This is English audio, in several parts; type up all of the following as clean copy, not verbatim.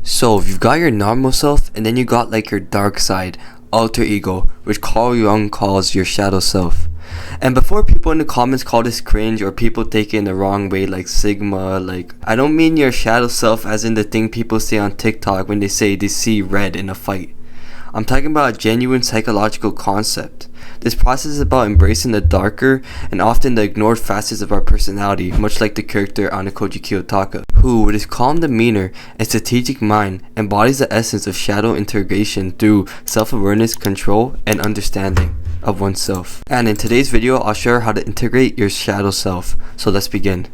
So you've got your normal self, and then you got like your dark side, alter ego, which Carl Jung calls your shadow self. And before people in the comments call this cringe or people take it in the wrong way like Sigma, like I don't mean your shadow self as in the thing people say on TikTok when they say they see red in a fight. I'm talking about a genuine psychological concept. This process is about embracing the darker and often the ignored facets of our personality, much like the character Ayanokoji Kiyotaka, who, with his calm demeanor and strategic mind, embodies the essence of shadow integration through self-awareness, control, and understanding of oneself. And in today's video, I'll share how to integrate your shadow self. So let's begin.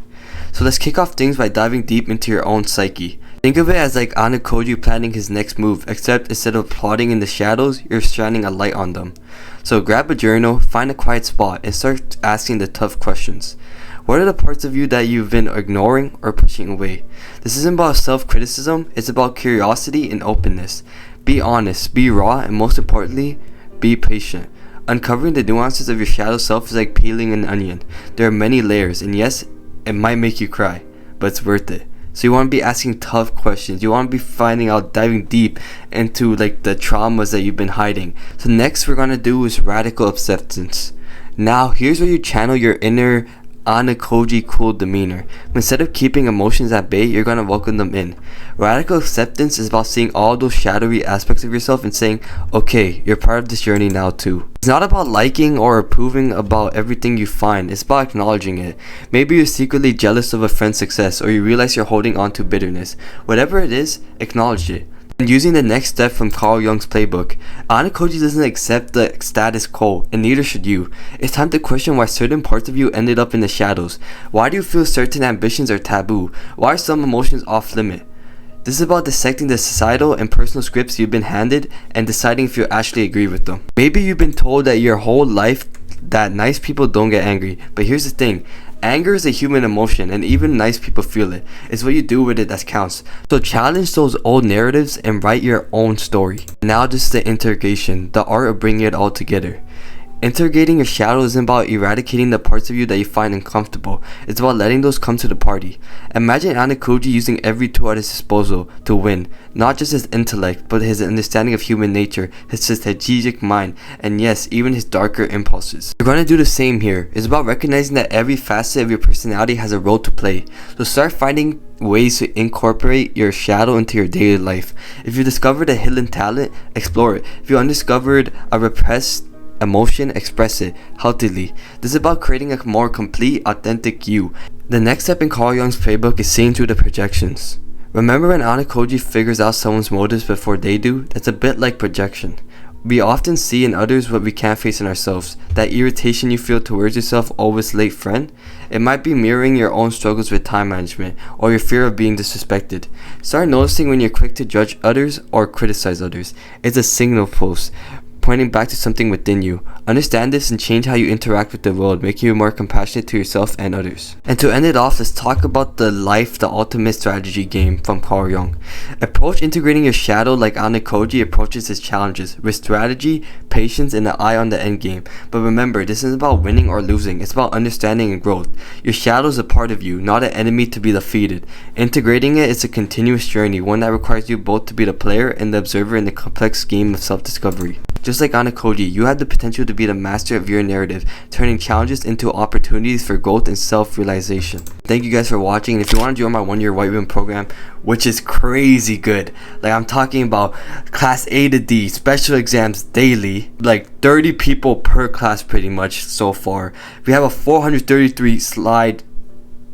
So let's kick off things by diving deep into your own psyche. Think of it as like Ayanokoji planning his next move, except instead of plotting in the shadows, you're shining a light on them. So grab a journal, find a quiet spot, and start asking the tough questions. What are the parts of you that you've been ignoring or pushing away? This isn't about self-criticism, it's about curiosity and openness. Be honest, be raw, and most importantly, be patient. Uncovering the nuances of your shadow self is like peeling an onion. There are many layers, and yes, it might make you cry, but it's worth it. So you want to be asking tough questions. You want to be finding out, diving deep into like the traumas that you've been hiding. So next we're going to do is radical acceptance. Now here's where you channel your inner Ayanokoji cool demeanor. Instead of keeping emotions at bay, you're going to welcome them in. Radical acceptance is about seeing all those shadowy aspects of yourself and saying, okay, you're part of this journey now too. It's not about liking or approving about everything you find, it's about acknowledging it. Maybe you're secretly jealous of a friend's success, or you realize you're holding on to bitterness. Whatever it is, acknowledge it. And using the next step from Carl Jung's playbook, Ayanokoji doesn't accept the status quo, and neither should you. It's time to question why certain parts of you ended up in the shadows. Why do you feel certain ambitions are taboo? Why are some emotions off limit? This is about dissecting the societal and personal scripts you've been handed and deciding if you actually agree with them. Maybe you've been told that your whole life that nice people don't get angry, but here's the thing. Anger is a human emotion, and even nice people feel it. It's what you do with it that counts. So challenge those old narratives and write your own story. Now this is the intergation, the art of bringing it all together. Interrogating your shadow isn't about eradicating the parts of you that you find uncomfortable. It's about letting those come to the party. Imagine Ayanokoji using every tool at his disposal to win. Not just his intellect, but his understanding of human nature, his strategic mind, and yes, even his darker impulses. You're going to do the same here. It's about recognizing that every facet of your personality has a role to play. So start finding ways to incorporate your shadow into your daily life. If you discovered a hidden talent, explore it. If you undiscovered a repressed emotion, express it healthily. This is about creating a more complete, authentic you. The next step in Carl Jung's playbook is seeing through the projections. Remember when Ayanokoji figures out someone's motives before they do? That's a bit like projection. We often see in others what we can't face in ourselves. That irritation you feel towards yourself, always late friend, it might be mirroring your own struggles with time management or your fear of being disrespected. Start noticing when you're quick to judge others or criticize others. It's a signal post pointing back to something within you. Understand this and change how you interact with the world, making you more compassionate to yourself and others. And to end it off, let's talk about the ultimate strategy game from Carl Jung. Approach integrating your shadow like Ayanokoji approaches his challenges, with strategy, patience, and an eye on the end game. But remember, this isn't about winning or losing, it's about understanding and growth. Your shadow is a part of you, not an enemy to be defeated. Integrating it is a continuous journey, one that requires you both to be the player and the observer in the complex game of self-discovery. Just like Ayanokoji, you have the potential to be the master of your narrative, turning challenges into opportunities for growth and self-realization. Thank you guys for watching, and if you want to join my 1-year white room program, which is crazy good, like I'm talking about class A to D, special exams daily, like 30 people per class pretty much so far. We have a 433 slide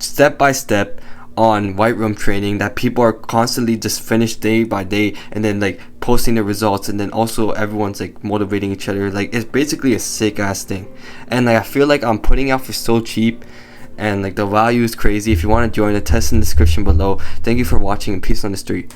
step-by-step on white room training that people are constantly just finished day by day, and then like posting the results, and then also everyone's like motivating each other. Like it's basically a sick ass thing, and like I feel like I'm putting out for so cheap, and like the value is crazy. If you want to join, the test in the description below. Thank you for watching, and peace on the street.